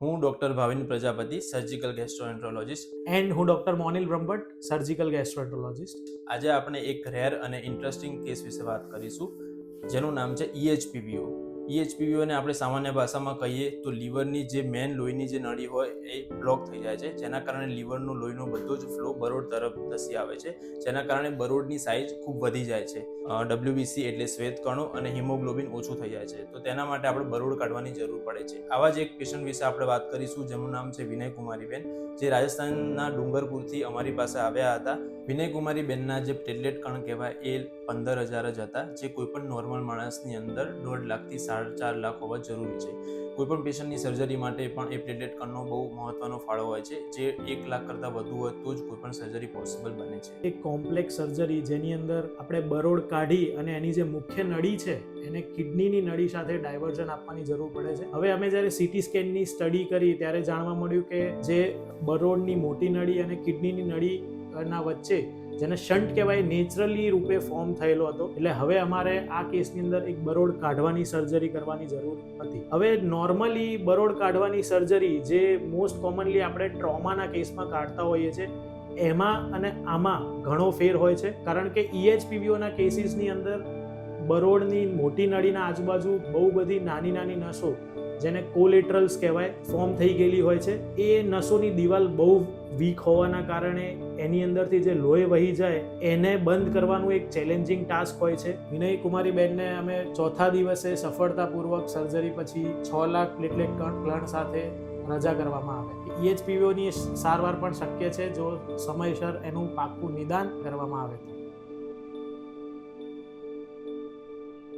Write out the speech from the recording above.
હું doctor Bhavin Prajapati, surgical gastroenterologist. And હું doctor Monil Brahmbhatt, surgical gastroenterologist. આજે આપણે એક રેર અને ઇન્ટરેસ્ટિંગ કેસ વિશે વાત કરીશું, જેનું નામ છે EHPBO. EHPBOને આપણે સામાન્ય ભાષામાં કહીએ તો લીવરની જે મેન લોહીની જે નળી હોય એ બ્લોક થઈ જાય છે, જેના કારણે લીવરનો લોહીનો બધો જ ફ્લો બરોડ તરફ ધસી આવે છે, જેના કારણે બરોડની સાઇઝ ખૂબ વધી જાય છે. WBC એટલે શ્વેતકણો અને હિમોગ્લોબિન ઓછું થઈ જાય છે, તો તેના માટે આપણે બરોડ કાઢવાની જરૂર પડે છે. આવા જ એક પેશન્ટ વિશે આપણે વાત કરીશું, જેનું નામ છે વિનય કુમારીબેન, જે રાજસ્થાનના ડુંગરપુરથી અમારી પાસે આવ્યા હતા. વિનય કુમારીબેનના જે પ્લેટલેટ કણ કહેવાય એ 15,000 જ હતા, જે કોઈપણ નોર્મલ માણસની અંદર 1.5 લાખથી 4.5 લાખ હોવા જરૂરી છે. કોઈપણ પેશન્ટની સર્જરી માટે પણ એ પ્લેટલેટ કણનો બહુ મહત્વનો ફાળો હોય છે, જે 1 લાખ કરતાં વધુ હોય તો જ કોઈપણ સર્જરી પોસિબલ બને છે. એક કોમ્પ્લેક્સ સર્જરી જેની અંદર આપણે બરોડ કાઢી અને એની જે મુખ્ય નળી છે એને કિડનીની નળી સાથે ડાયવર્ઝન આપવાની જરૂર પડે છે. હવે અમે જ્યારે CT સ્કેનની સ્ટડી કરી ત્યારે જાણવા મળ્યું કે જે બરોડની મોટી નળી અને કિડનીની નળીના વચ્ચે જેને શન્ટ કહેવાય નેચરલી રૂપે ફોર્મ થયેલો હતો. એટલે હવે અમારે આ કેસની અંદર એક બરોડ કાઢવાની સર્જરી કરવાની જરૂર હતી. હવે નોર્મલી બરોડ કાઢવાની સર્જરી જે મોસ્ટ કોમનલી આપણે ટ્રોમાના કેસમાં કાઢતા હોઈએ છીએ, એમાં અને આમાં ઘણો ફેર હોય છે, કારણ કે EHPBOના કેસીસની અંદર બરોડની મોટી નળીના આજુબાજુ બહુ બધી નાની નાની નસો, જેને કોલેટરલ્સ કહેવાય, ફોર્મ થઈ ગયેલી હોય છે. એ નસોની દિવાલ બહુ વીક હોવાના કારણે એની અંદરથી જે લોહી વહી જાય એને બંધ કરવાનું એક ચેલેન્જિંગ ટાસ્ક હોય છે. વિનય કુમારીબેનને અમે ચોથા દિવસે સફળતાપૂર્વક સર્જરી પછી 6 લાખ પ્લેટલેટ કણ સાથે રજા કરવામાં આવે. EHPBOની સારવાર પણ શક્ય છે જો સમયસર એનું પાક્કું નિદાન કરવામાં આવે.